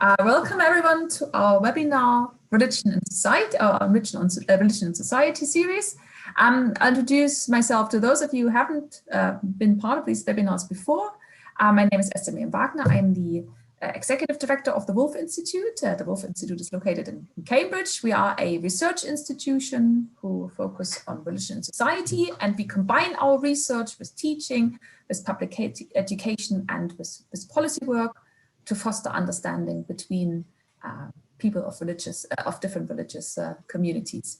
Welcome everyone to our webinar, Religion and Society, our Religion and Society series. I'll introduce myself to those of you who haven't been part of these webinars before. My name is Wagner. I'm the Executive Director of the Woolf Institute. The Woolf Institute is located in Cambridge. We are a research institution who focus on religion and society, and we combine our research with teaching, with public education, and with policy work to foster understanding between people of different religious communities.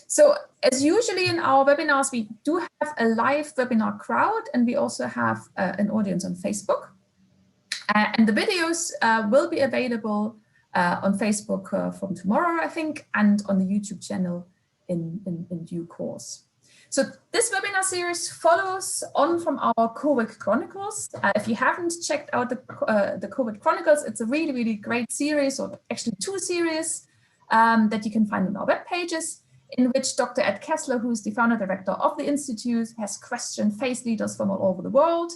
So as usually in our webinars, we do have a live webinar crowd, and we also have an audience on Facebook. And the videos will be available on Facebook from tomorrow, I think, and on the YouTube channel in due course. So this webinar series follows on from our COVID Chronicles. If you haven't checked out the COVID Chronicles, it's a really, really great series, or actually two series that you can find on our web pages, in which Dr. Ed Kessler, who is the founder director of the Institute, has questioned faith leaders from all over the world,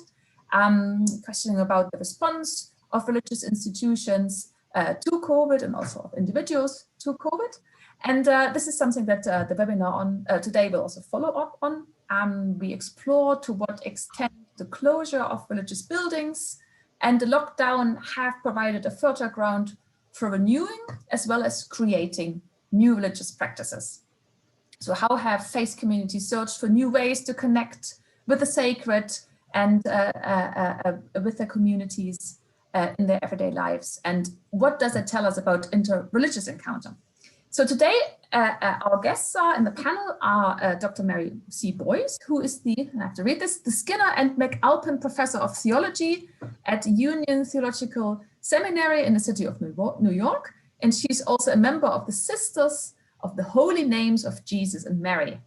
questioning about the response of religious institutions to COVID and also of individuals to COVID. And this is something that the webinar on today will also follow up on. We explore to what extent the closure of religious buildings and the lockdown have provided a fertile ground for renewing as well as creating new religious practices. So how have faith communities searched for new ways to connect with the sacred and with their communities in their everyday lives? And what does it tell us about inter-religious encounter? So today, our guests in the panel are Dr. Mary C. Boyce, who is I have to read this, the Skinner and McAlpin Professor of Theology at Union Theological Seminary in the city of New York. And she's also a member of the Sisters of the Holy Names of Jesus and Mary.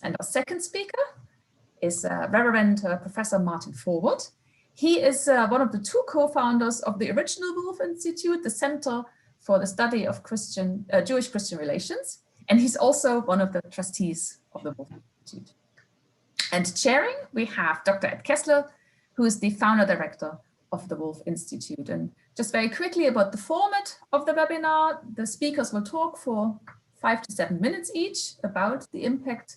And our second speaker is Revd Professor Martin Forward. He is one of the two co-founders of the original Woolf Institute, the Center for the Study of Jewish-Christian Relations, and he's also one of the trustees of the Woolf Institute. And chairing, we have Dr. Ed Kessler, who is the founder director of the Woolf Institute. And just very quickly about the format of the webinar, the speakers will talk for 5 to 7 minutes each about the impact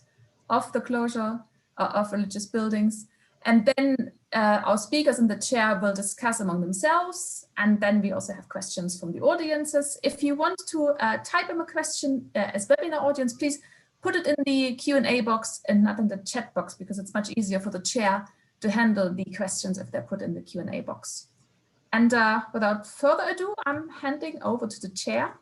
of the closure of religious buildings. And then our speakers in the chair will discuss among themselves. And then we also have questions from the audiences. If you want to type in a question as webinar audience, please put it in the Q&A box and not in the chat box, because it's much easier for the chair to handle the questions if they're put in the Q&A box. And without further ado, I'm handing over to the chair.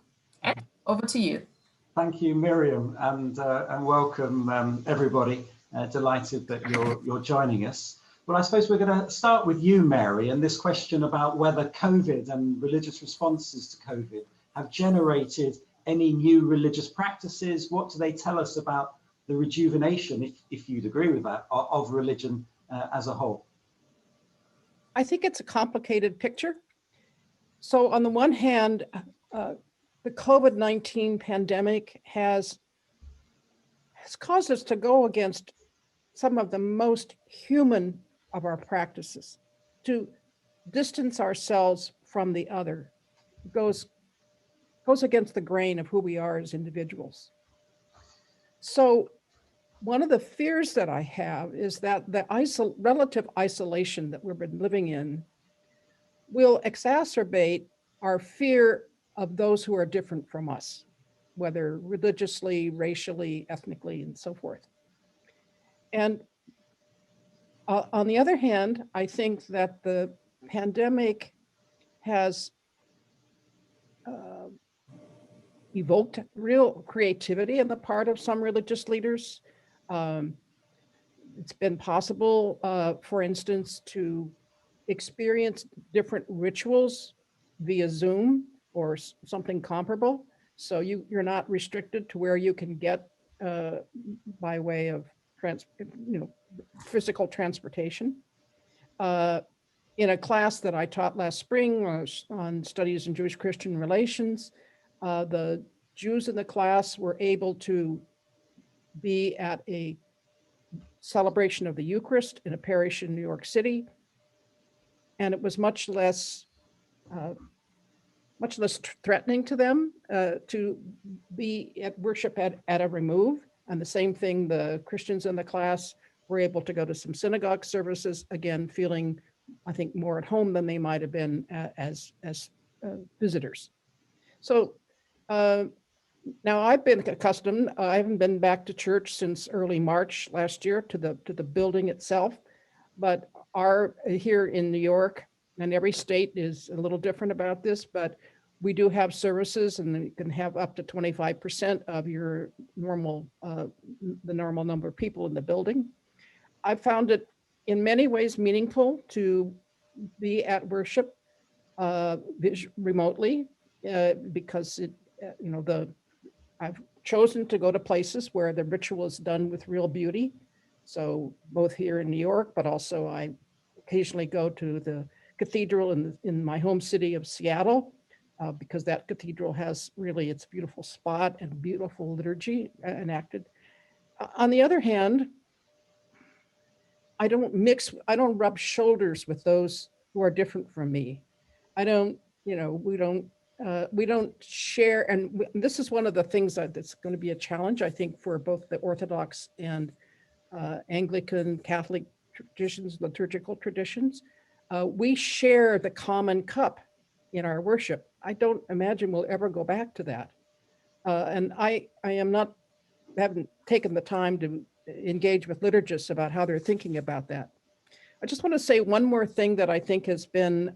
Ed, over to you. Thank you, Miriam, and welcome everybody. Delighted that you're joining us. Well, I suppose we're going to start with you, Mary, and this question about whether COVID and religious responses to COVID have generated any new religious practices. What do they tell us about the rejuvenation, if you'd agree with that, of religion as a whole? I think it's a complicated picture. So on the one hand, the COVID-19 pandemic has caused us to go against some of the most human of our practices, to distance ourselves from the other. It goes against the grain of who we are as individuals. So one of the fears that I have is that the relative isolation that we've been living in will exacerbate our fear of those who are different from us, whether religiously, racially, ethnically, and so forth. And on the other hand, I think that the pandemic has evoked real creativity on the part of some religious leaders. It's been possible, for instance, to experience different rituals via Zoom or something comparable. So you're not restricted to where you can get by way of physical transportation. In a class that I taught last spring on studies in Jewish-Christian relations, the Jews in the class were able to be at a celebration of the Eucharist in a parish in New York City. And it was much less much less threatening to them to be at worship at a remove. And the same thing, the Christians in the class were able to go to some synagogue services, again, feeling, I think, more at home than they might have been as visitors. So now I've been accustomed, I haven't been back to church since early March last year to the building itself, but here in New York, and every state is a little different about this, but we do have services, and you can have up to 25% of your normal, the normal number of people in the building. I found it in many ways meaningful to be at worship remotely because I've chosen to go to places where the ritual is done with real beauty. So both here in New York, but also I occasionally go to the cathedral in my home city of Seattle, because that cathedral has really its beautiful spot and beautiful liturgy enacted. On the other hand, I don't rub shoulders with those who are different from me. we don't share, and this is one of the things that's going to be a challenge, I think, for both the Orthodox and Anglican Catholic traditions, liturgical traditions. We share the common cup in our worship. I don't imagine we'll ever go back to that. And I haven't taken the time to engage with liturgists about how they're thinking about that. I just want to say one more thing that I think has been,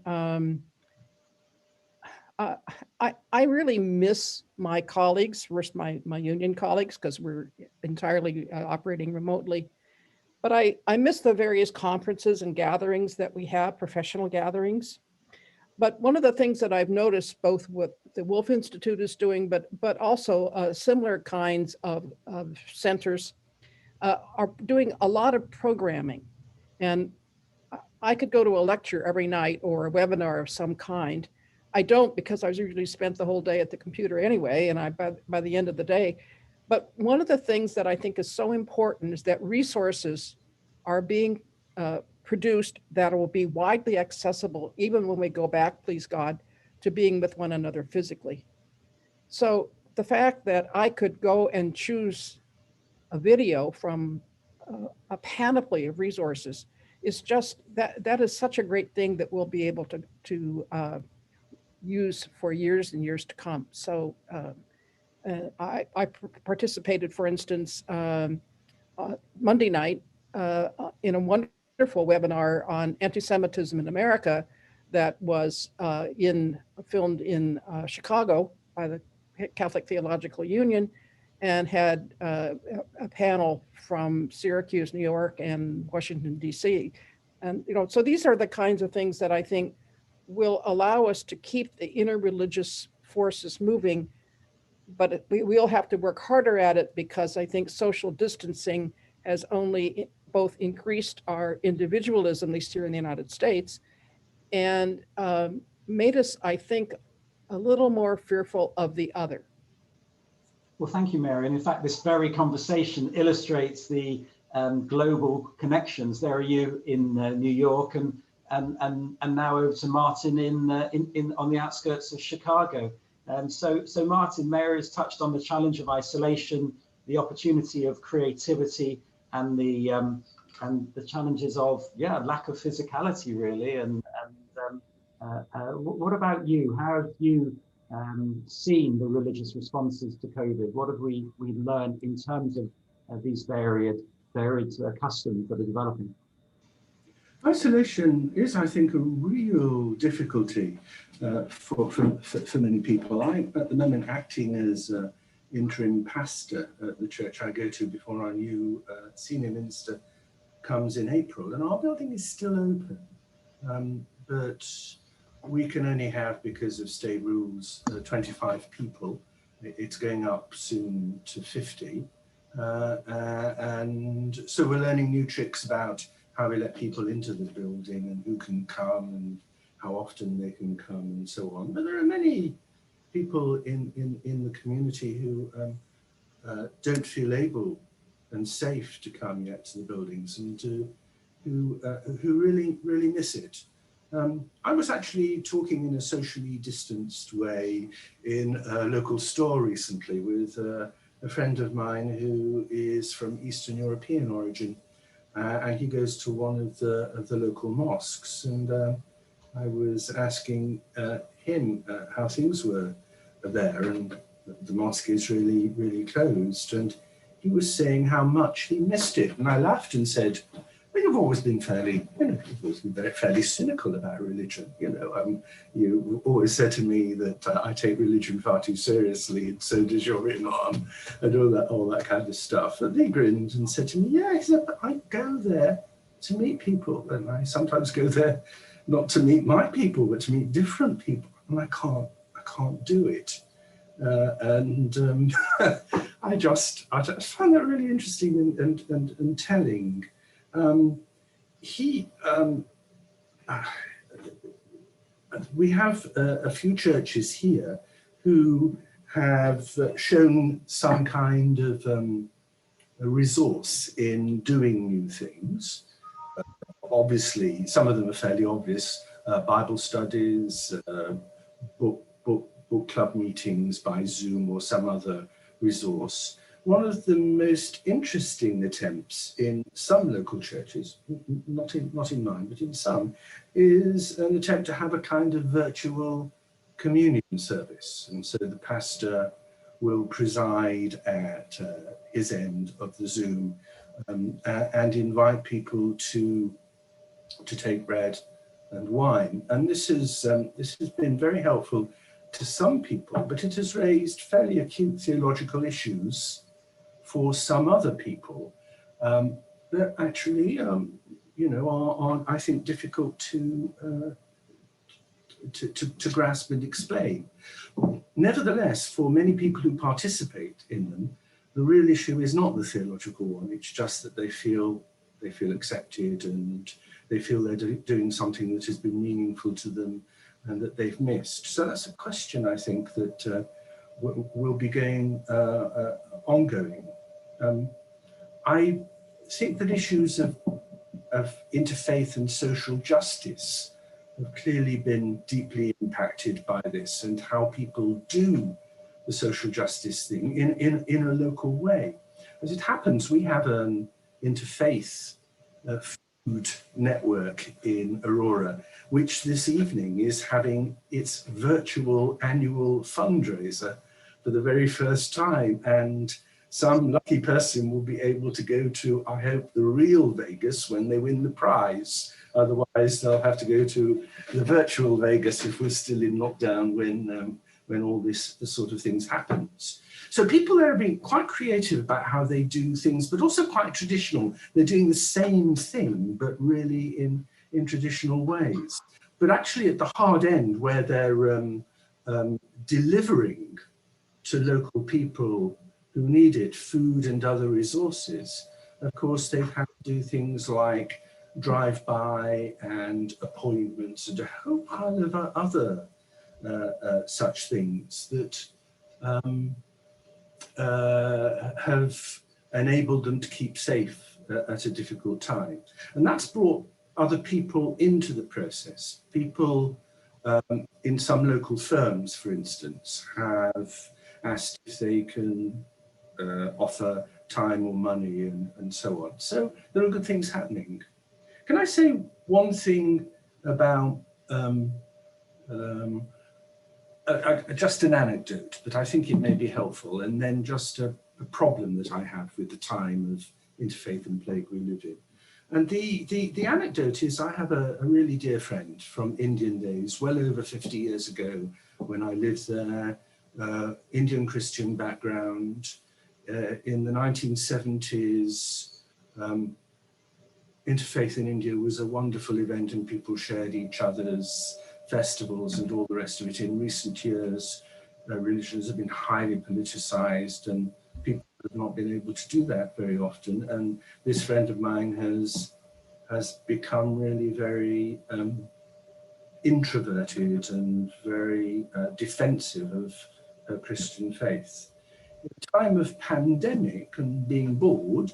I really miss my colleagues, first my union colleagues, because we're entirely operating remotely. But I miss the various conferences and gatherings that we have, professional gatherings. But one of the things that I've noticed, both what the Woolf Institute is doing, but also similar kinds of centers are doing a lot of programming. And I could go to a lecture every night or a webinar of some kind. I don't, because I usually spent the whole day at the computer anyway, and by the end of the day. But one of the things that I think is so important is that resources are being produced that will be widely accessible, even when we go back, please God, to being with one another physically. So the fact that I could go and choose a video from a panoply of resources is just, that is such a great thing that we'll be able to use for years and years to come. So I participated, for instance, Monday night in a wonderful webinar on anti-Semitism in America that was filmed in Chicago by the Catholic Theological Union, and had a panel from Syracuse, New York, and Washington, D.C. And so these are the kinds of things that I think will allow us to keep the interreligious forces moving, but we'll have to work harder at it, because I think social distancing has only both increased our individualism, at least here in the United States, and made us, I think, a little more fearful of the other. Well, thank you, Mary. And in fact, this very conversation illustrates the global connections. There are you in New York, and now over to Martin on the outskirts of Chicago. So Martin, Mary has touched on the challenge of isolation, the opportunity of creativity, and the challenges of lack of physicality, really. And what about you? How have you seen the religious responses to COVID? What have we learned in terms of these varied customs that are developing? Isolation is, I think, a real difficulty for many people. I'm at the moment acting as interim pastor at the church I go to before our new senior minister comes in April, and our building is still open, but we can only have, because of state rules, 25 people. It's going up soon to 50, and so we're learning new tricks about how we let people into the building and who can come and how often they can come and so on. But there are many people in the community who don't feel able and safe to come yet to the buildings, and who really miss it. I was actually talking in a socially distanced way in a local store recently with a friend of mine who is from Eastern European origin, and he goes to one of the local mosques, and I was asking him how things were there, and the mosque is really closed, and he was saying how much he missed it, and I laughed and said, well, you've always been fairly cynical about religion. You always said to me that I take religion far too seriously, and so does your Imam, and all that kind of stuff. And he grinned and said to me, yeah, he said, but I go there to meet people, and I sometimes go there not to meet my people, but to meet different people, and I can't do it. I just find that really interesting and telling. We have a few churches here who have shown some kind of a resource in doing new things. Obviously, some of them are fairly obvious: Bible studies, book club meetings by Zoom or some other resource. One of the most interesting attempts in some local churches, not in mine, but in some, is an attempt to have a kind of virtual communion service. And so the pastor will preside at his end of the Zoom and invite people to take bread and wine. And this has been very helpful to some people, but it has raised fairly acute theological issues for some other people that actually, are I think difficult to grasp and explain. Nevertheless, for many people who participate in them, the real issue is not the theological one. It's just that they feel accepted, and they feel they're doing something that has been meaningful to them and that they've missed. So that's a question, I think, that will be going ongoing. I think that issues of interfaith and social justice have clearly been deeply impacted by this, and how people do the social justice thing in a local way. As it happens, we have an interfaith food network in Aurora, which this evening is having its virtual annual fundraiser for the very first time, and some lucky person will be able to go to, I hope, the real Vegas when they win the prize. Otherwise, they'll have to go to the virtual Vegas if we're still in lockdown when all this sort of things happens. So people there are being quite creative about how they do things, but also quite traditional. They're doing the same thing, but really in traditional ways. But actually at the hard end, where they're delivering to local people who need it, food and other resources, of course, they've had to do things like drive-by and appointments and a whole pile of other such things that have enabled them to keep safe at a difficult time. And that's brought other people into the process. People in some local firms, for instance, have asked if they can offer time or money and so on. So there are good things happening. Can I say one thing about just an anecdote, but I think it may be helpful, and then just a problem that I have with the time of interfaith and plague we live in. And the anecdote is, I have a really dear friend from Indian days, well over 50 years ago, when I lived there, Indian Christian background. In the 1970s, interfaith in India was a wonderful event, and people shared each other's festivals and all the rest of it. In recent years, religions have been highly politicized, and people have not been able to do that very often. And this friend of mine has become really very introverted and very defensive of her Christian faith. In a time of pandemic and being bored,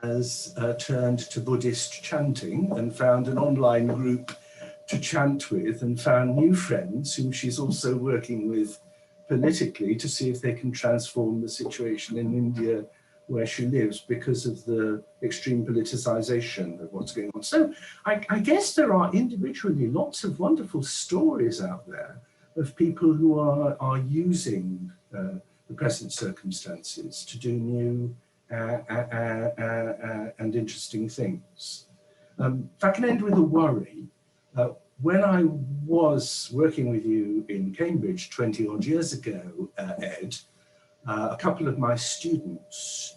has turned to Buddhist chanting and found an online group to chant with, and found new friends whom she's also working with politically to see if they can transform the situation in India where she lives because of the extreme politicization of what's going on. So I guess there are individually lots of wonderful stories out there of people who are using the present circumstances to do new and interesting things. If I can end with a worry, when I was working with you in Cambridge 20 odd years ago, Ed, a couple of my students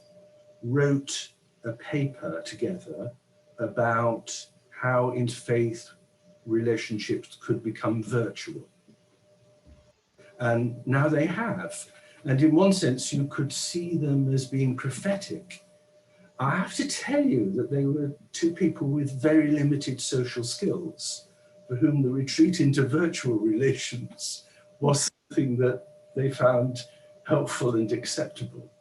wrote a paper together about how interfaith relationships could become virtual. And now they have. And in one sense, you could see them as being prophetic. I have to tell you that they were two people with very limited social skills, for whom the retreat into virtual relations was something that they found helpful and acceptable.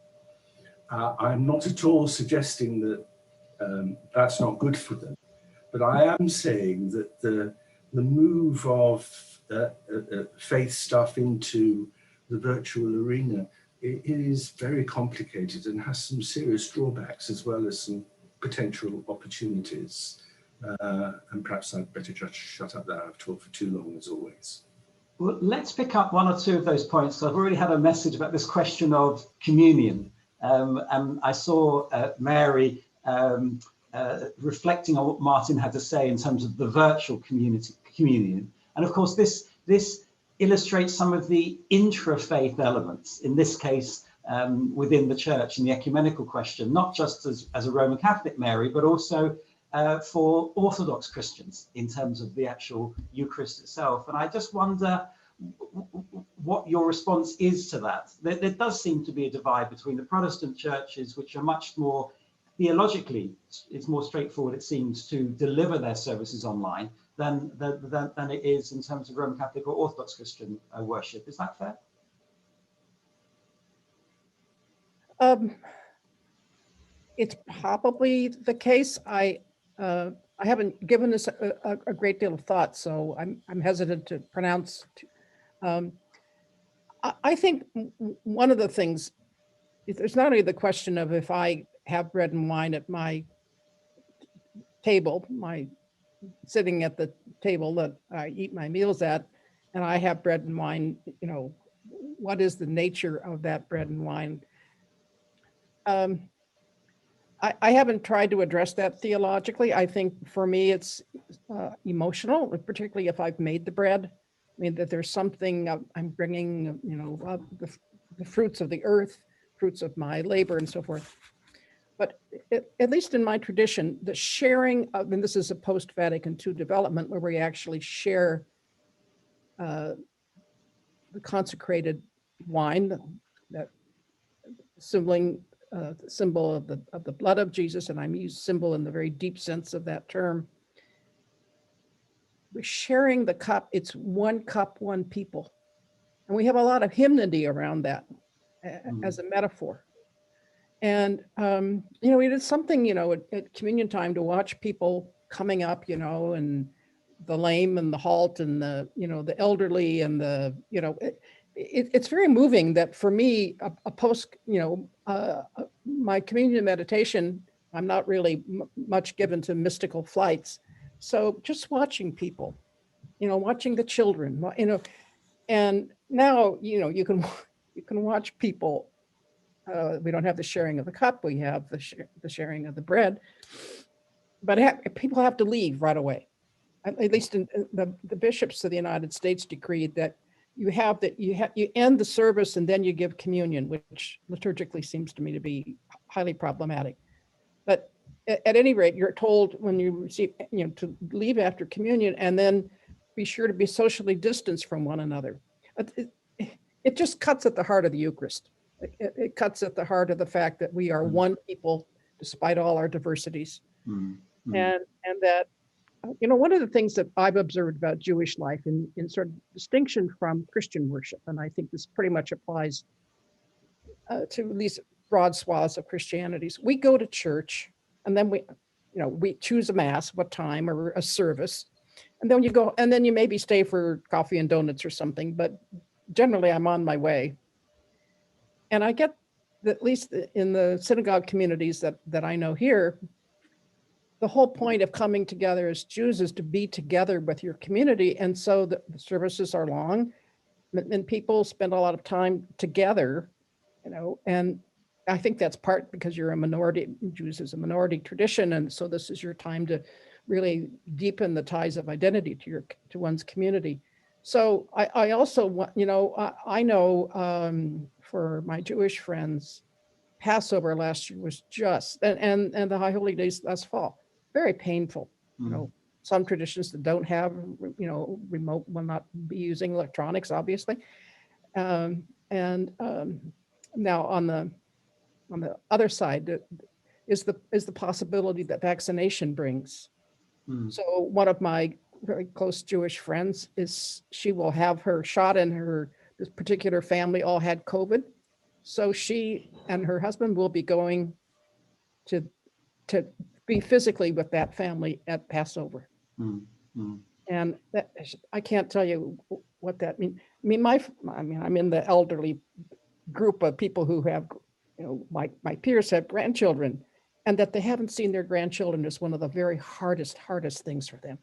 I'm not at all suggesting that that's not good for them, but I am saying that the move of faith stuff into the virtual arena, it is very complicated and has some serious drawbacks as well as some potential opportunities. And perhaps I'd better just shut up there. I've talked for too long, as always. Well, let's pick up one or two of those points. I've already had a message about this question of communion. And I saw Mary reflecting on what Martin had to say in terms of the virtual communion. And of course, this illustrates some of the intra-faith elements, in this case, within the church in the ecumenical question, not just as a Roman Catholic Mary, but also for Orthodox Christians in terms of the actual Eucharist itself. And I just wonder what your response is to that. There does seem to be a divide between the Protestant churches, which are much more theologically, it's more straightforward, it seems, to deliver their services online than it is in terms of Roman Catholic or Orthodox Christian worship. Is that fair? It's probably the case. I haven't given this a great deal of thought, so I'm hesitant to pronounce. I think one of the things, there's not only the question of if I have bread and wine at my table, sitting at the table that I eat my meals at, and I have bread and wine, you know, what is the nature of that bread and wine? I haven't tried to address that theologically. I think for me, it's emotional, particularly if I've made the bread. I mean, that there's something I'm bringing, you know, the fruits of the earth, fruits of my labor and so forth. But at least in my tradition, the sharing of, and this is a post-Vatican II development where we actually share the consecrated wine, that symbol of the blood of Jesus, and I'm using symbol in the very deep sense of that term. We're sharing the cup. It's one cup, one people. And we have a lot of hymnody around that as a metaphor. And, you know, it is something, you know, at communion time to watch people coming up, you know, and the lame and the halt and the, you know, the elderly and the, you know, it's very moving that for me, a post, you know, my communion meditation, I'm not really much given to mystical flights. So just watching people, you know, watching the children, you know, and now, you know, you can watch people. We don't have the sharing of the cup. We have the sharing of the bread, but people have to leave right away. At least in the bishops of the United States decreed that you end the service and then you give communion, which liturgically seems to me to be highly problematic. But at any rate, you're told when you receive, you know, to leave after communion and then be sure to be socially distanced from one another. It just cuts at the heart of the Eucharist. It cuts at the heart of the fact that we are one people despite all our diversities. And that, you know, one of the things that I've observed about Jewish life in sort of distinction from Christian worship, and I think this pretty much applies to these broad swaths of Christianities. We go to church and then we choose a mass, what time, or a service. And then you go, and then you maybe stay for coffee and donuts or something, but generally I'm on my way. And I get, at least in the synagogue communities that I know here, the whole point of coming together as Jews is to be together with your community. And so the services are long and people spend a lot of time together, you know, and I think that's part because you're a minority, Jews is a minority tradition. And so this is your time to really deepen the ties of identity to one's community. So I also want, you know, I know for my Jewish friends, Passover last year was just, and the High Holy Days last fall, very painful. You know, some traditions that don't have, you know, remote will not be using electronics, obviously. Now on the other side is the possibility that vaccination brings. So one of my very close Jewish friends she will have her shot, and this particular family all had COVID. So she and her husband will be going to be physically with that family at Passover. And that, I can't tell you what that means. I mean, I'm in the elderly group of people who have, you know, my peers have grandchildren, and that they haven't seen their grandchildren is one of the very hardest things for them.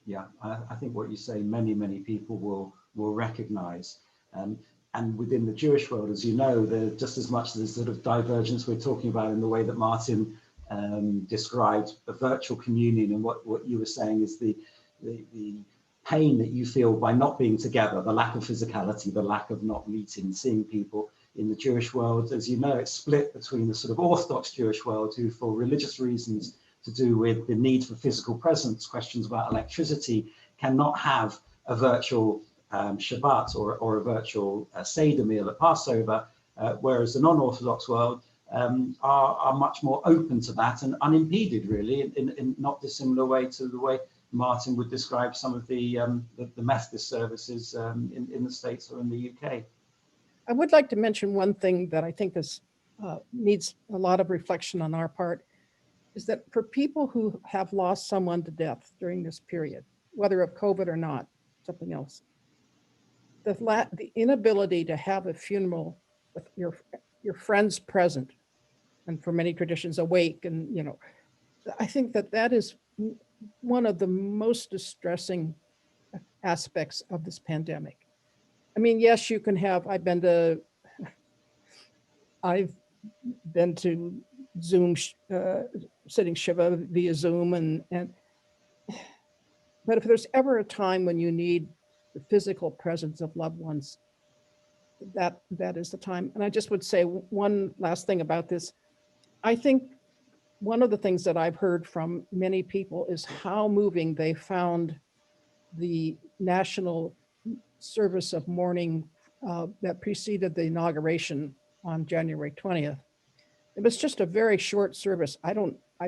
Yeah, I think what you say, many people will recognize. And within the Jewish world, as you know, there's just as much the sort of divergence we're talking about in the way that Martin described a virtual communion, and what you were saying is the pain that you feel by not being together, the lack of physicality, the lack of not meeting, seeing people. In the Jewish world, as you know, it's split between the sort of Orthodox Jewish world, who for religious reasons to do with the need for physical presence, questions about electricity, cannot have a virtual Shabbat or a virtual Seder meal at Passover, whereas the non-Orthodox world are much more open to that and unimpeded, really, in not dissimilar way to the way Martin would describe some of the Methodist services in the States or in the UK. I would like to mention one thing that I think needs a lot of reflection on our part, is that for people who have lost someone to death during this period, whether of COVID or not, something else, the inability to have a funeral with your friends present, and for many traditions awake, and you know, I think that is one of the most distressing aspects of this pandemic. I mean, yes, you can have, I've been to Zoom, sitting Shiva via Zoom, but if there's ever a time when you need the physical presence of loved ones, that is the time. And I just would say one last thing about this. I think one of the things that I've heard from many people is how moving they found the national service of mourning that preceded the inauguration on January 20th. It was just a very short service. I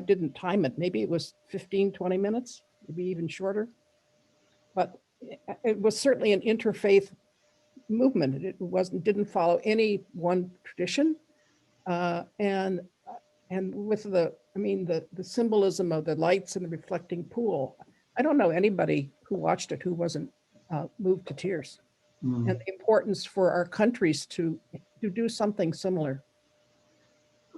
didn't time it. Maybe it was 15, 20 minutes, maybe even shorter. But it was certainly an interfaith movement. It didn't follow any one tradition. And with the symbolism of the lights and the reflecting pool, I don't know anybody who watched it who wasn't moved to tears. And the importance for our countries to do something similar.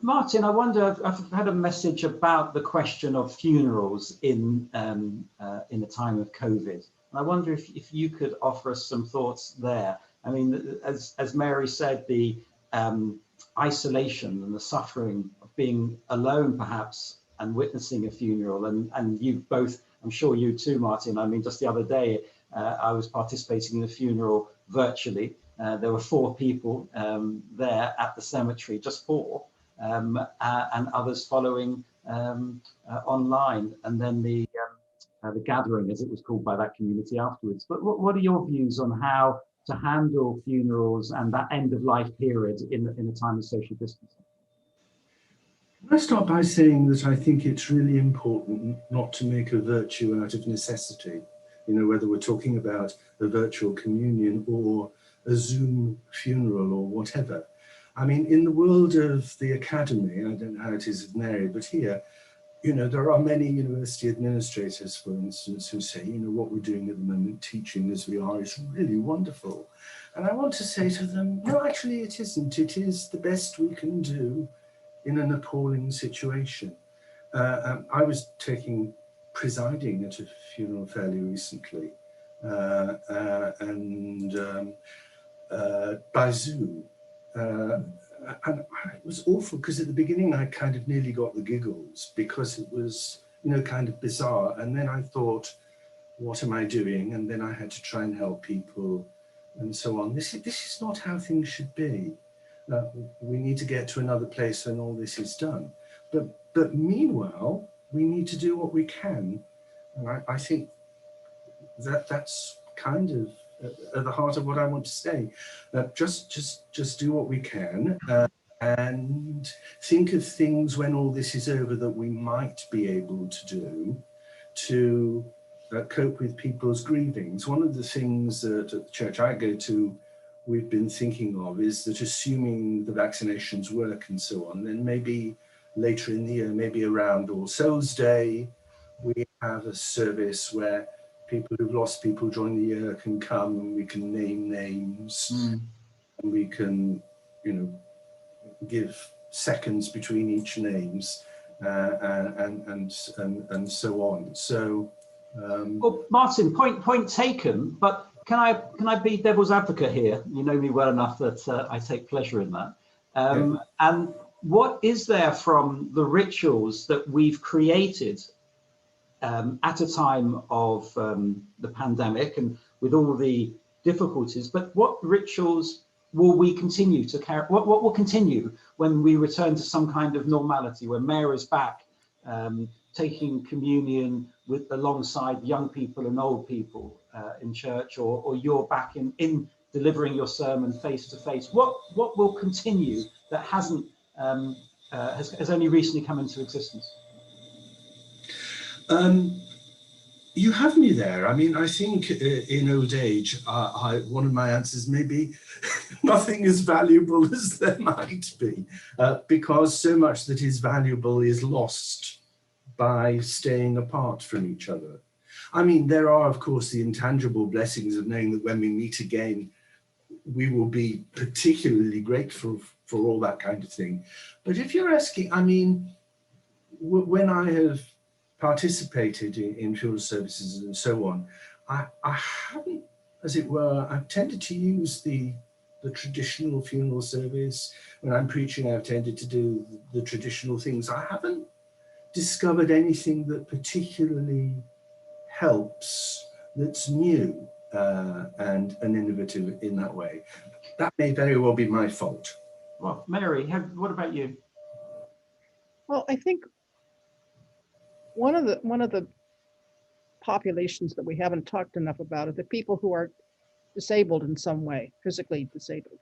Martin, I wonder, I've had a message about the question of funerals in the time of COVID. And I wonder if you could offer us some thoughts there. I mean, as Mary said, the isolation and the suffering of being alone, perhaps, and witnessing a funeral, and you both, I'm sure you too, Martin. I mean, just the other day, I was participating in a funeral virtually. There were 4 people there at the cemetery, just 4, and others following online, and then the gathering, as it was called by that community afterwards. But what are your views on how to handle funerals and that end of life period in a time of social distancing? Can I start by saying that I think it's really important not to make a virtue out of necessity, you know, whether we're talking about a virtual communion or a Zoom funeral or whatever. I mean, in the world of the academy, I don't know how it is with Mary, but here, you know, there are many university administrators, for instance, who say, you know, what we're doing at the moment, teaching as we are, is really wonderful. And I want to say to them, no, actually it isn't. It is the best we can do in an appalling situation. I was presiding at a funeral fairly recently, by Zoom. And it was awful because at the beginning I kind of nearly got the giggles because it was, you know, kind of bizarre. And then I thought, what am I doing? And then I had to try and help people and so on. This is not how things should be. We need to get to another place when all this is done. But meanwhile, we need to do what we can. And I think that's kind of at the heart of what I want to say. Just do what we can and think of things when all this is over that we might be able to do to cope with people's grievings. One of the things that at the church I go to we've been thinking of is that assuming the vaccinations work and so on, then maybe later in the year, maybe around All Souls Day, we have a service where people who've lost people during the year can come and we can name names and we can, you know, give seconds between each names and so on. So, well, Martin, point taken. But can I be devil's advocate here? You know me well enough that I take pleasure in that. And what is there from the rituals that we've created at a time of the pandemic and with all the difficulties, but what rituals will we continue to carry? What will continue when we return to some kind of normality, when Mayor is back taking communion alongside young people and old people in church, or you're back in delivering your sermon face to face? What will continue that hasn't has only recently come into existence? You have me there. I mean, I think in old age, one of my answers may be nothing as valuable as there might be, because so much that is valuable is lost by staying apart from each other. I mean, there are, of course, the intangible blessings of knowing that when we meet again, we will be particularly grateful for all that kind of thing. But if you're asking, I mean, when I have participated in funeral services and so on, I haven't, as it were, I've tended to use the traditional funeral service. When I'm preaching, I've tended to do the traditional things. I haven't discovered anything that particularly helps, that's new and innovative in that way. That may very well be my fault. Well, Mary, what about you? Well, I think one of the populations that we haven't talked enough about are the people who are disabled in some way, physically disabled,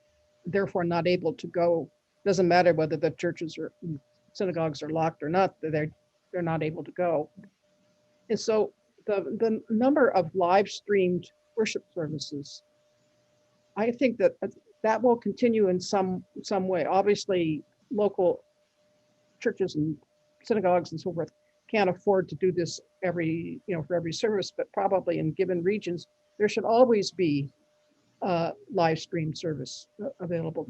therefore not able to go. Doesn't matter whether the churches or synagogues are locked or not, they're not able to go. And so the number of live streamed worship services, I think that will continue in some way. Obviously, local churches and synagogues and so forth can't afford to do this for every service, but probably in given regions, there should always be live stream service available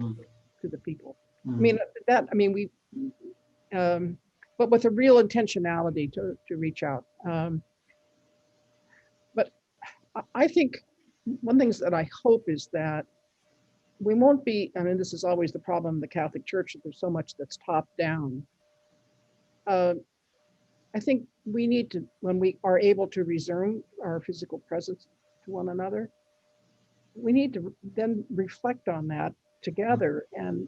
to the people. But with a real intentionality to reach out. But I think one thing that I hope is that we won't be, I mean, this is always the problem in the Catholic Church, that there's so much that's top down. I think we need to, when we are able to resume our physical presence to one another, we need to then reflect on that together. And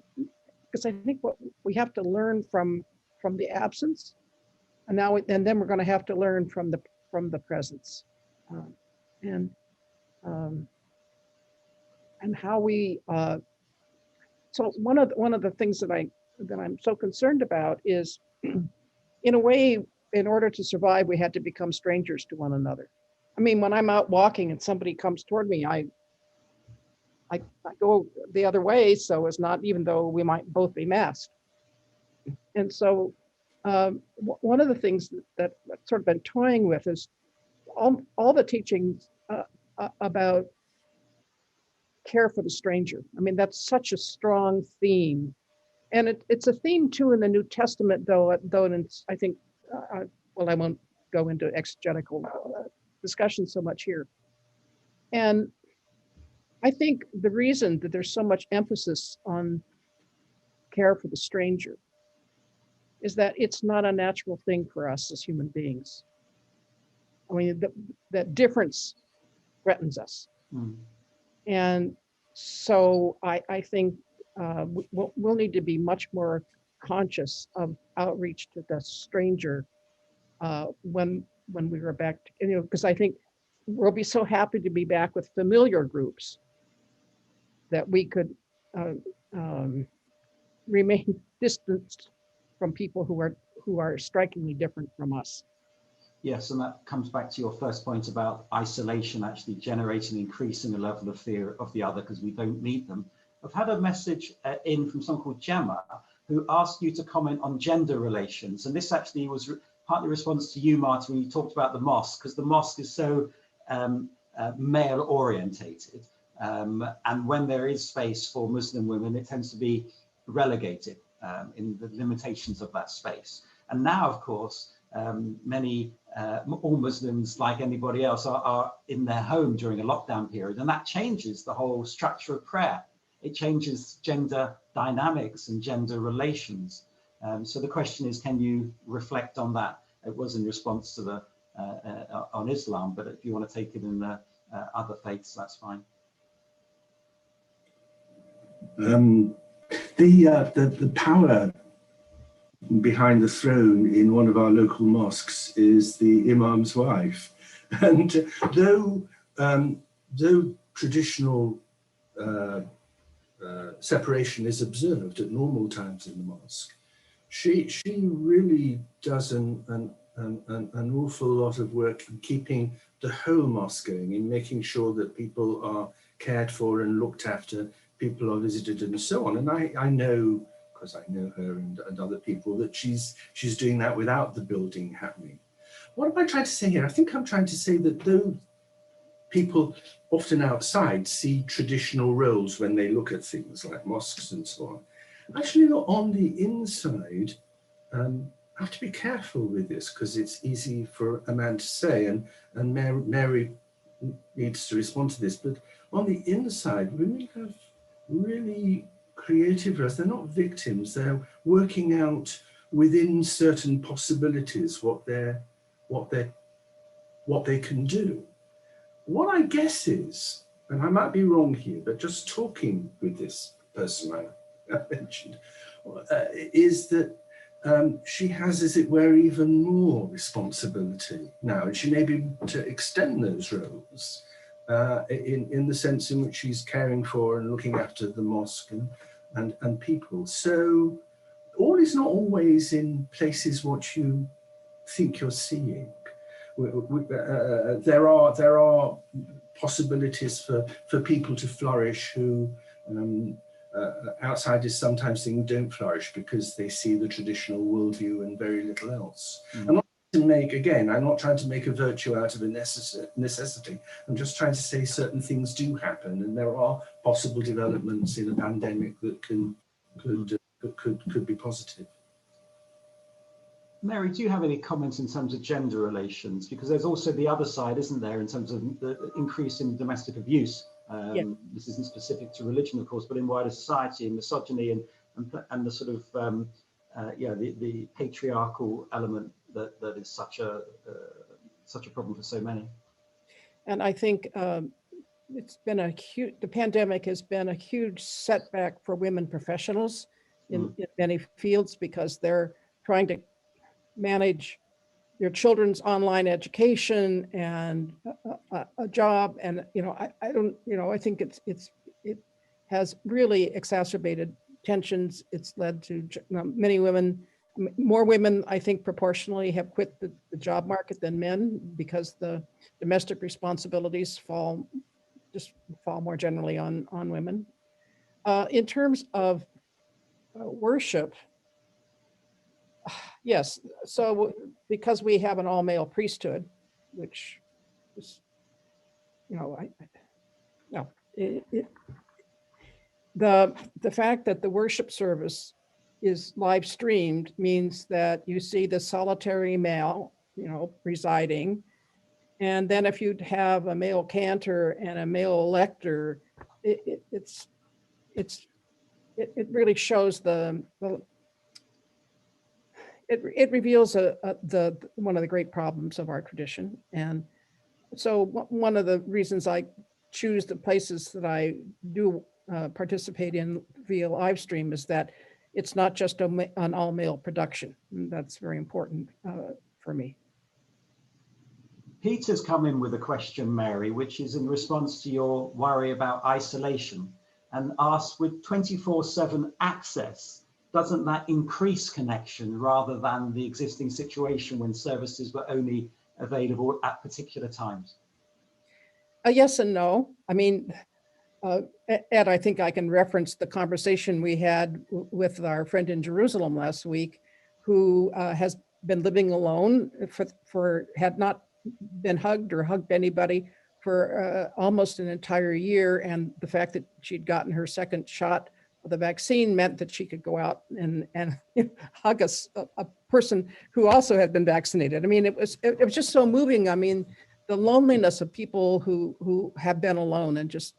because I think what we have to learn from the absence, and then we're going to have to learn from the presence, and how we. So one of the things that I'm so concerned about is, in a way, in order to survive, we had to become strangers to one another. I mean, when I'm out walking and somebody comes toward me, I go the other way, so as not, even though we might both be masked. And so one of the things that I've sort of been toying with is all the teachings about care for the stranger. I mean, that's such a strong theme. And it's a theme too in the New Testament, though it's, I think, well, I won't go into exegetical discussion so much here. And I think the reason that there's so much emphasis on care for the stranger is that it's not a natural thing for us as human beings. I mean, that difference threatens us. Mm. And so I think we'll need to be much more conscious of outreach to the stranger when we were back, because I think we'll be so happy to be back with familiar groups that we could remain distanced from people who are strikingly different from us. Yes, and that comes back to your first point about isolation actually generating, increasing a level of fear of the other because we don't meet them. I've had a message in from someone called Gemma who asked you to comment on gender relations. And this actually was partly response to you, Martin, when you talked about the mosque, because the mosque is so male orientated. And when there is space for Muslim women, it tends to be relegated in the limitations of that space. And now, of course, all Muslims, like anybody else, are in their home during a lockdown period, and that changes the whole structure of prayer. It changes gender dynamics and gender relations. So the question is, can you reflect on that? It was in response to the on Islam, but if you want to take it in the other faiths, that's fine. The power behind the throne in one of our local mosques is the Imam's wife, and though traditional separation is observed at normal times in the mosque, she really does an awful lot of work in keeping the whole mosque going, in making sure that people are cared for and looked after, people are visited and so on. And I know, because I know her and other people, that she's doing that without the building happening. What am I trying to say here? I think I'm trying to say that though people often outside see traditional roles when they look at things like mosques and so on, actually on the inside, I have to be careful with this because it's easy for a man to say, and Mary needs to respond to this, but on the inside, women have really creative roles. They're not victims. They're working out within certain possibilities what they can do. What I guess is, and I might be wrong here, but just talking with this person I mentioned, is that she has, as it were, even more responsibility now, and she may be able to extend those roles in the sense in which she's caring for and looking after the mosque and people. So all is not always in places what you think you're seeing. There are possibilities for people to flourish who outsiders sometimes think don't flourish because they see the traditional worldview and very little else. Mm-hmm. I'm not trying to make a virtue out of a necessity. I'm just trying to say certain things do happen, and there are possible developments in a pandemic that could be positive. Mary, do you have any comments in terms of gender relations? Because there's also the other side, isn't there, in terms of the increase in domestic abuse. Yeah. This isn't specific to religion, of course, but in wider society, and misogyny and the sort of the patriarchal element that is such a problem for so many. And I think it's been the pandemic has been a huge setback for women professionals in many fields, because they're trying to manage their children's online education and a job. And, I think it has really exacerbated tensions. It's led to more women, I think, proportionally have quit the job market than men, because the domestic responsibilities fall more generally on women. In terms of worship, Yes, so because we have an all-male priesthood, which is, you know, the fact that the worship service is live streamed means that you see the solitary male, you know, presiding. And then if you'd have a male cantor and a male elector, it really shows it reveals one of the great problems of our tradition. And so one of the reasons I choose the places that I do participate in via live stream is that it's not just an all male production. And that's very important for me. Peter's come in with a question, Mary, which is in response to your worry about isolation, and asks, with 24/7 access, doesn't that increase connection rather than the existing situation when services were only available at particular times? Yes and no. I mean, Ed, I think I can reference the conversation we had with our friend in Jerusalem last week, who has been living alone had not been hugged or hugged anybody for almost an entire year. And the fact that she'd gotten her second shot of the vaccine meant that she could go out and hug a person who also had been vaccinated. I mean, it was just so moving. I mean, the loneliness of people who have been alone, and just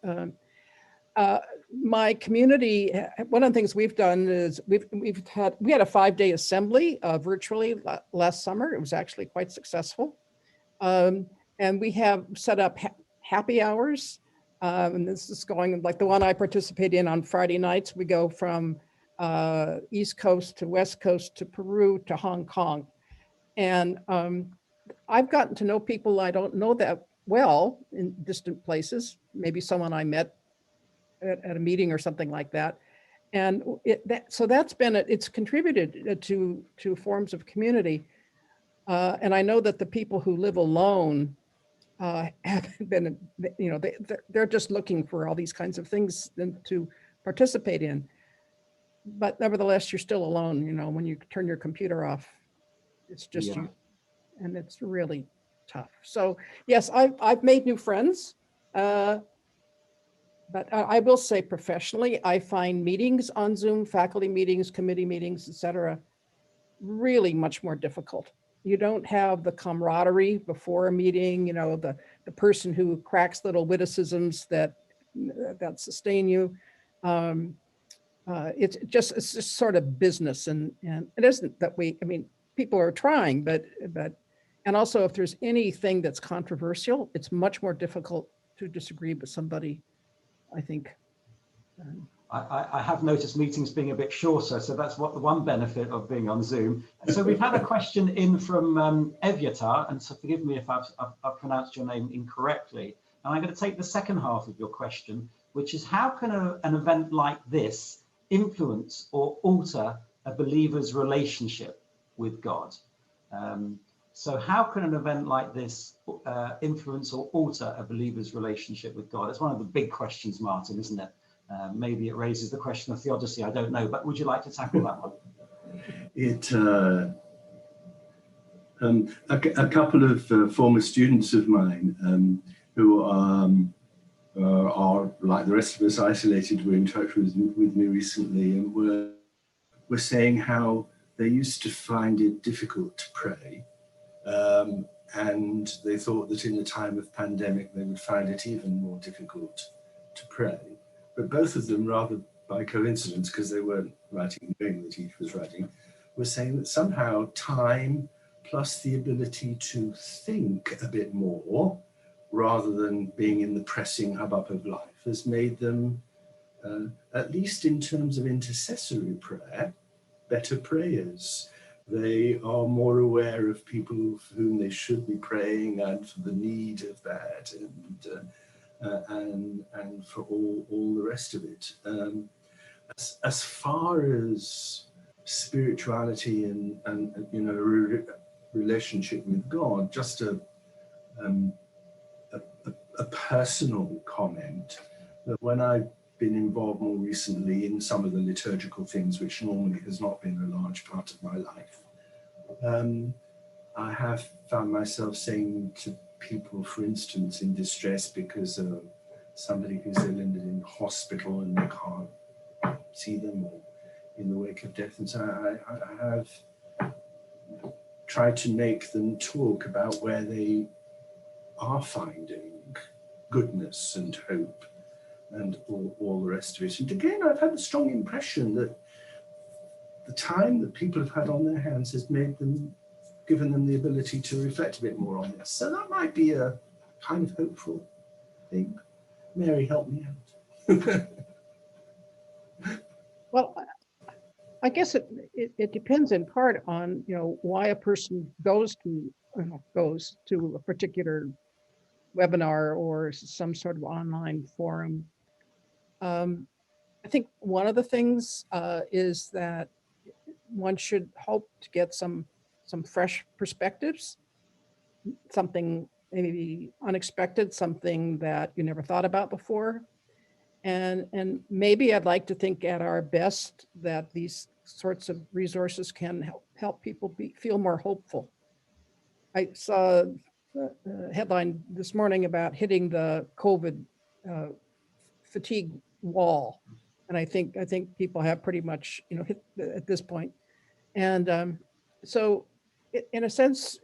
my community. One of the things we've done is we had a 5-day assembly virtually last summer. It was actually quite successful. And we have set up happy hours. And this is going like the one I participate in on Friday nights. We go from East Coast to West Coast to Peru to Hong Kong. And I've gotten to know people I don't know that well in distant places, maybe someone I met at a meeting or something like that. And so that's been, it's contributed to forms of community. And I know that the people who live alone haven't been, you know, they're just looking for all these kinds of things to participate in. But nevertheless, you're still alone, you know, when you turn your computer off, it's just you, and it's really tough. So yes, I've made new friends, but I will say professionally, I find meetings on Zoom, faculty meetings, committee meetings, etc., really much more difficult. You don't have the camaraderie before a meeting, you know, the person who cracks little witticisms that sustain you. It's just sort of business, and it isn't that I mean, people are trying, but and also if there's anything that's controversial, it's much more difficult to disagree with somebody, I think. I have noticed meetings being a bit shorter, so that's what the one benefit of being on Zoom. So we've had a question in from Evyatar, and so forgive me if I've pronounced your name incorrectly. And I'm going to take the second half of your question, which is, how can an event like this influence or alter a believer's relationship with God? So how can an event like this influence or alter a believer's relationship with God? It's one of the big questions, Martin, isn't it? Maybe it raises the question of theodicy, I don't know, but would you like to tackle that one? A couple of former students of mine who are, like the rest of us, isolated, were in touch with me recently, and were saying how they used to find it difficult to pray, and they thought that in the time of pandemic they would find it even more difficult to pray. But both of them, rather by coincidence, because they weren't writing, knowing that each was writing, were saying that somehow time plus the ability to think a bit more, rather than being in the pressing hubbub of life, has made them, at least in terms of intercessory prayer, better prayers. They are more aware of people for whom they should be praying and for the need of that, and for all the rest of it. As far as spirituality and you know, relationship with God, just a personal comment, that when I've been involved more recently in some of the liturgical things, which normally has not been a large part of my life, I have found myself saying to people, for instance, in distress because of somebody who's ill and in hospital and they can't see them, or in the wake of death. And so I have tried to make them talk about where they are finding goodness and hope and all the rest of it. And again, I've had a strong impression that the time that people have had on their hands has given them the ability to reflect a bit more on this. So that might be a kind of hopeful thing. Mary, help me out. Well, I guess it depends in part on, why a person goes to a particular webinar or some sort of online forum. I think one of the things is that one should hope to get some fresh perspectives, something maybe unexpected, something that you never thought about before. And maybe I'd like to think at our best that these sorts of resources can help people feel more hopeful. I saw a headline this morning about hitting the COVID fatigue wall. And I think people have pretty much, hit at this point. And so in a sense,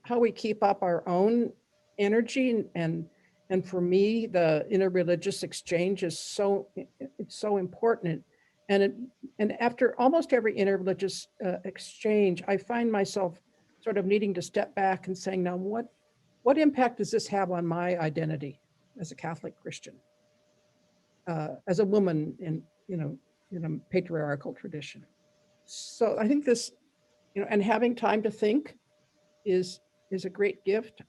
how we keep up our own energy and for me, the interreligious exchange is so important. And after almost every interreligious exchange, I find myself sort of needing to step back and saying, now what impact does this have on my identity as a Catholic Christian, as a woman in a patriarchal tradition? So I think this, and having time to think is a great gift.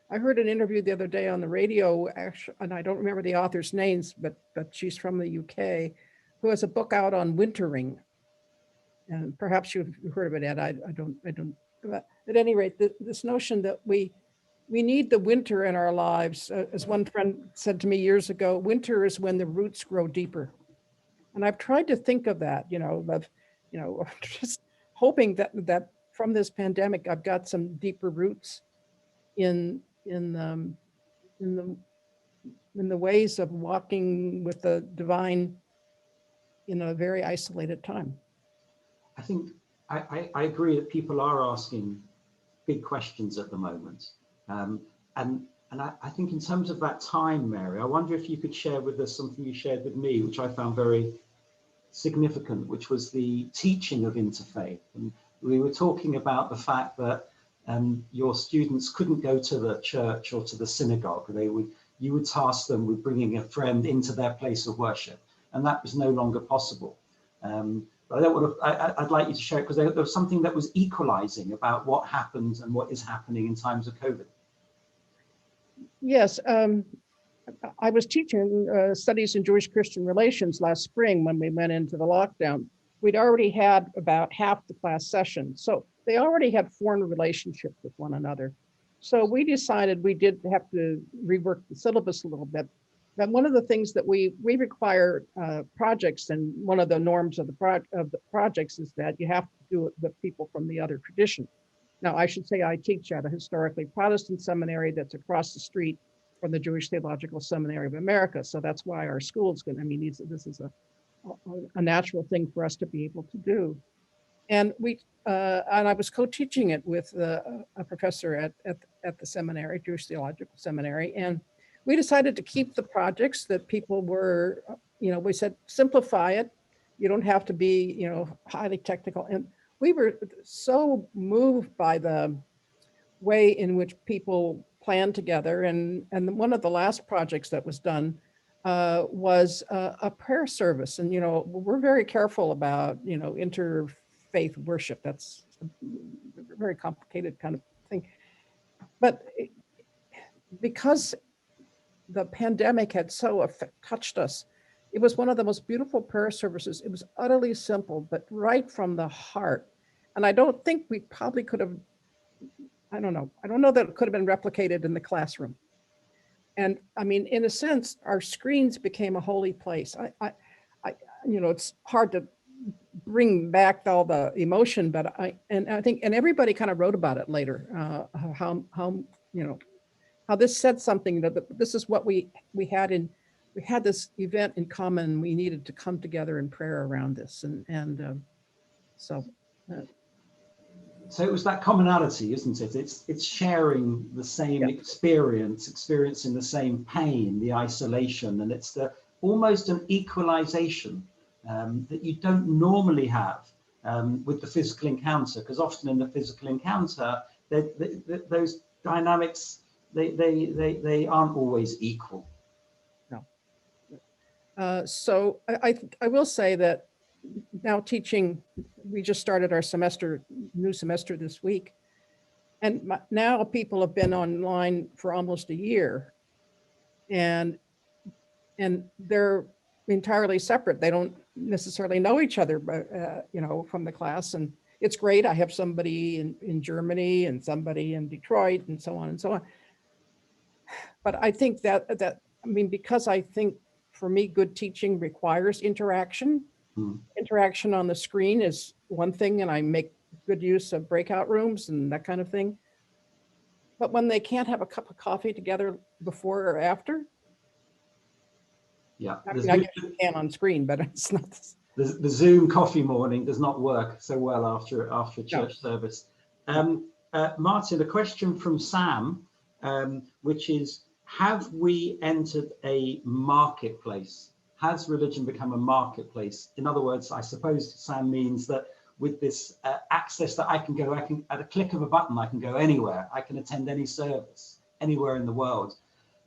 I heard an interview the other day on the radio, actually, and I don't remember the author's names, but she's from the UK, who has a book out on wintering. And perhaps you've heard of it, Ed. I don't. But at any rate, this notion that we need the winter in our lives, as one friend said to me years ago, winter is when the roots grow deeper. And I've tried to think of that, just hoping that from this pandemic, I've got some deeper roots in the ways of walking with the divine in a very isolated time. I think I agree that people are asking big questions at the moment. And I think in terms of that time, Mary, I wonder if you could share with us something you shared with me, which I found very significant, which was the teaching of interfaith. And we were talking about the fact that your students couldn't go to the church or to the synagogue. You would task them with bringing a friend into their place of worship, and that was no longer possible. But I'd like you to share it, because there was something that was equalizing about what happened and what is happening in times of COVID. Yes, I was teaching studies in Jewish Christian relations last spring when we went into the lockdown. We'd already had about half the class session, so they already had formed relationships with one another. So we decided we did have to rework the syllabus a little bit. And one of the things that we require projects, and one of the norms of the projects is that you have to do it with people from the other tradition. Now, I should say I teach at a historically Protestant seminary that's across the street from the Jewish Theological Seminary of America. So that's why our school is good. I mean, this is a natural thing for us to be able to do. And I was co-teaching it with a professor at the seminary, Jewish Theological Seminary. And we decided to keep the projects that people were, we said, simplify it. You don't have to be, highly technical. And we were so moved by the way in which people plan together. And one of the last projects that was done was a prayer service. And, we're very careful about, interfaith worship. That's a very complicated kind of thing. But because the pandemic had so touched us, it was one of the most beautiful prayer services. It was utterly simple, but right from the heart. And I don't think we probably could have, I don't know that it could have been replicated in the classroom. And I mean, in a sense, our screens became a holy place. It's hard to bring back all the emotion, but I think everybody kind of wrote about it later, how how this said something that this is what we had this event in common. We needed to come together in prayer around this, so it was that commonality, isn't it? It's sharing the same experiencing the same pain, the isolation, and it's almost an equalization that you don't normally have with the physical encounter, because often in the physical encounter, those dynamics, they aren't always equal. No. So I will say that now teaching, we just started our new semester this week, and now people have been online for almost a year, and they're entirely separate. They don't necessarily know each other, but from the class, and it's great. I have somebody in Germany and somebody in Detroit and so on and so on. But I think because I think for me, good teaching requires interaction. Interaction on the screen is one thing, and I make good use of breakout rooms and that kind of thing. But when they can't have a cup of coffee together before or after, I guess you can on screen, but it's not. The Zoom coffee morning does not work so well after church service. Martin, a question from Sam, which is, have we entered a marketplace? Has religion become a marketplace? In other words, I suppose Sam means that with this access that I can at a click of a button, I can go anywhere. I can attend any service anywhere in the world.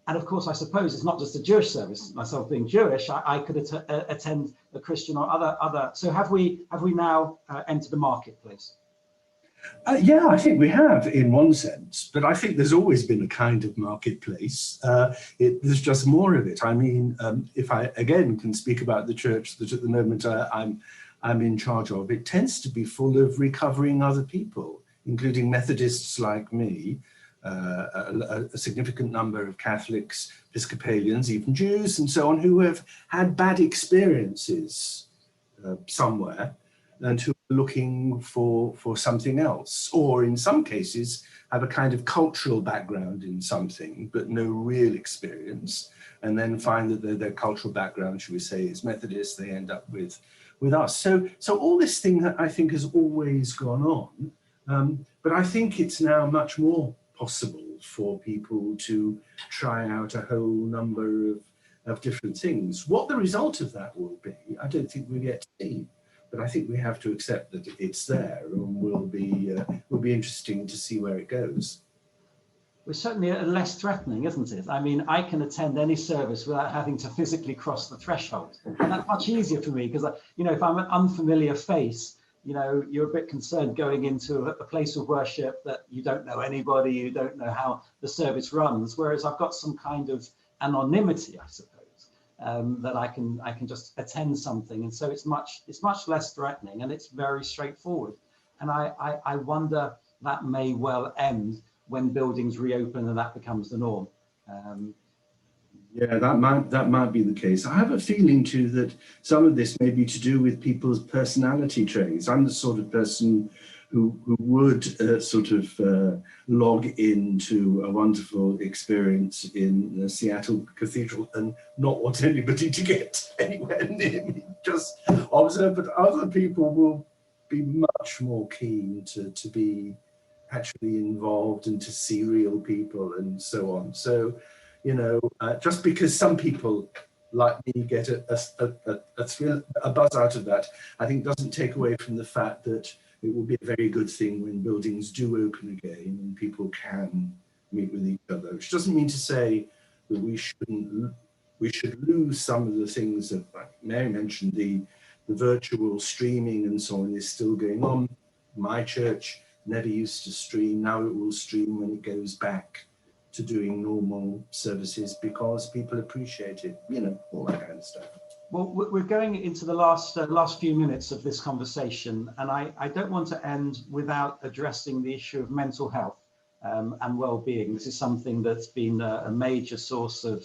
And of course, I suppose it's not just a Jewish service. Myself being Jewish, I could attend a Christian or other. So have we now entered the marketplace? Yeah, I think we have in one sense, but I think there's always been a kind of marketplace. There's just more of it. I mean, if I again can speak about the church that at the moment I'm in charge of, it tends to be full of recovering other people, including Methodists like me, a significant number of Catholics, Episcopalians, even Jews and so on, who have had bad experiences somewhere and who are looking for something else, or in some cases have a kind of cultural background in something but no real experience, and then find that their cultural background, should we say, is Methodist. They end up with us. So all this thing that I think has always gone on, but I think it's now much more possible for people to try out a whole number of different things. What the result of that will be, I don't think we'll yet see. But I think we have to accept that it's there, and will be interesting to see where it goes. We're certainly less threatening, isn't it? I mean, I can attend any service without having to physically cross the threshold, and that's much easier for me because, if I'm an unfamiliar face, you're a bit concerned going into a place of worship that you don't know anybody, you don't know how the service runs. Whereas I've got some kind of anonymity, I suppose. That I can just attend something, and so it's much less threatening, and it's very straightforward. And I wonder that may well end when buildings reopen and that becomes the norm. Yeah, that might be the case. I have a feeling too that some of this may be to do with people's personality traits. I'm the sort of person who would log into a wonderful experience in the Seattle Cathedral and not want anybody to get anywhere near me, just observe. But other people will be much more keen to be actually involved and to see real people and so on. So, just because some people like me get a thrill, a buzz out of that, I think doesn't take away from the fact that it will be a very good thing when buildings do open again and people can meet with each other, which doesn't mean to say that we should lose some of the things that, like Mary mentioned, the virtual streaming and so on is still going on. My church never used to stream. Now it will stream when it goes back to doing normal services because people appreciate it, all that kind of stuff. Well, we're going into the last few minutes of this conversation, and I don't want to end without addressing the issue of mental health and well-being. This is something that's been a major source of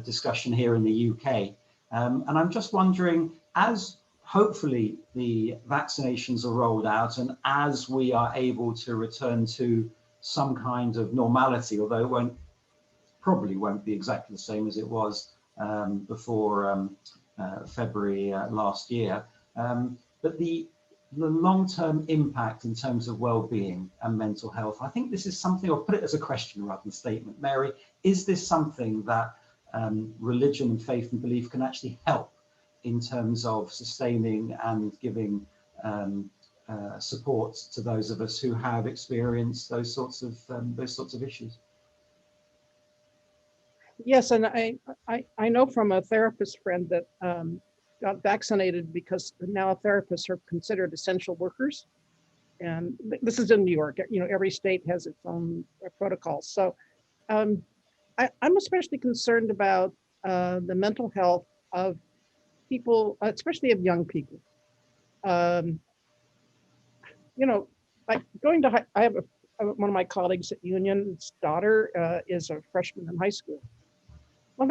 discussion here in the UK. And I'm just wondering, as hopefully the vaccinations are rolled out, and as we are able to return to some kind of normality, although it probably won't be exactly the same as it was before February last year, but the long-term impact in terms of well-being and mental health, I think this is something, I'll put it as a question rather than a statement. Mary, is this something that religion and faith and belief can actually help in terms of sustaining and giving support to those of us who have experienced those sorts of issues? Yes, and I know from a therapist friend that got vaccinated because now therapists are considered essential workers, and this is in New York. You know, every state has its own protocols. So I'm especially concerned about the mental health of people, especially of young people. You know, like going to I have one of my colleagues at Union's daughter is a freshman in high school. Well,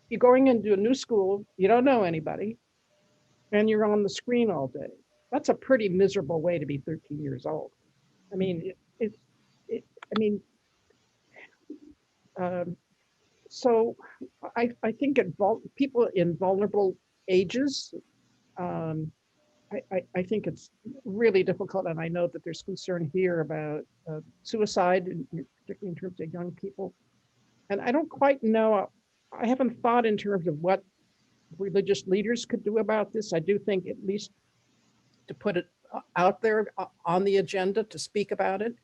you're going into a new school, you don't know anybody, and you're on the screen all day. That's a pretty miserable way to be 13 years old. I mean, so I think people in vulnerable ages, I think it's really difficult, and I know that there's concern here about suicide, particularly in terms of young people. And I don't quite know, I haven't thought in terms of what religious leaders could do about this. I do think at least to put it out there on the agenda, to speak about it,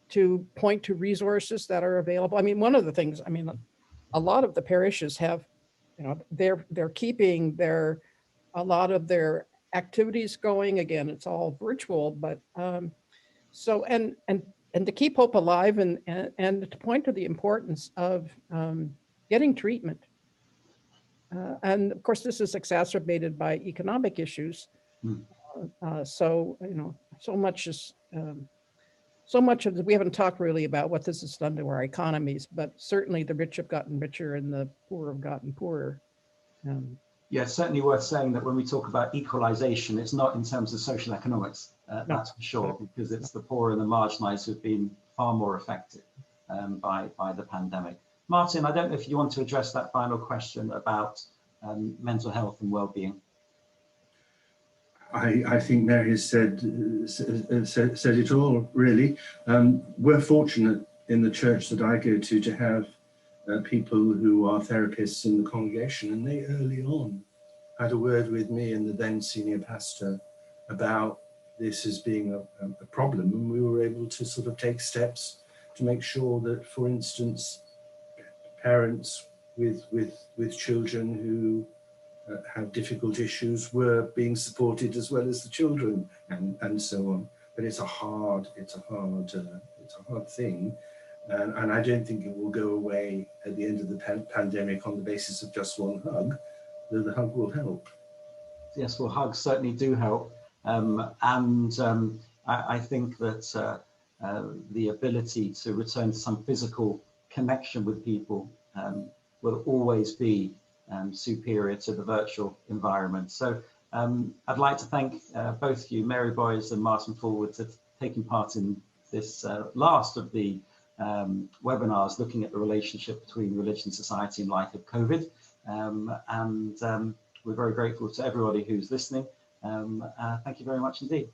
to point to resources that are available. I mean, one of the things, I mean, a lot of the parishes have, you know, they're keeping a lot of their activities going. Again, it's all virtual, but so, and to keep hope alive and to point to the importance of getting treatment. And of course, this is exacerbated by economic issues. So, you know, so much of we haven't talked really about what this has done to our economies, but certainly the rich have gotten richer and the poor have gotten poorer. Yeah, it's certainly worth saying that when we talk about equalization, it's not in terms of social economics, that's for sure, because it's the poor and the marginalized who've been far more affected by the pandemic. Martin, I don't know if you want to address that final question about mental health and well-being. I think Mary has said it all, really. We're fortunate in the church that I go to have people who are therapists in the congregation, and they early on had a word with me and the then senior pastor about this as being a problem, and we were able to sort of take steps to make sure that, for instance, parents with children who have difficult issues were being supported as well as the children, and so on. But it's a hard thing, and I don't think it will go away at the end of the pandemic on the basis of just one hug. Though the hug will help. Yes, well, hugs certainly do help, I think that the ability to return to some physical connection with people will always be superior to the virtual environment. So I'd like to thank both of you, Mary Boyes and Martin Forward, for taking part in this last of the webinars looking at the relationship between religion and society in light of COVID. We're very grateful to everybody who's listening. Thank you very much indeed.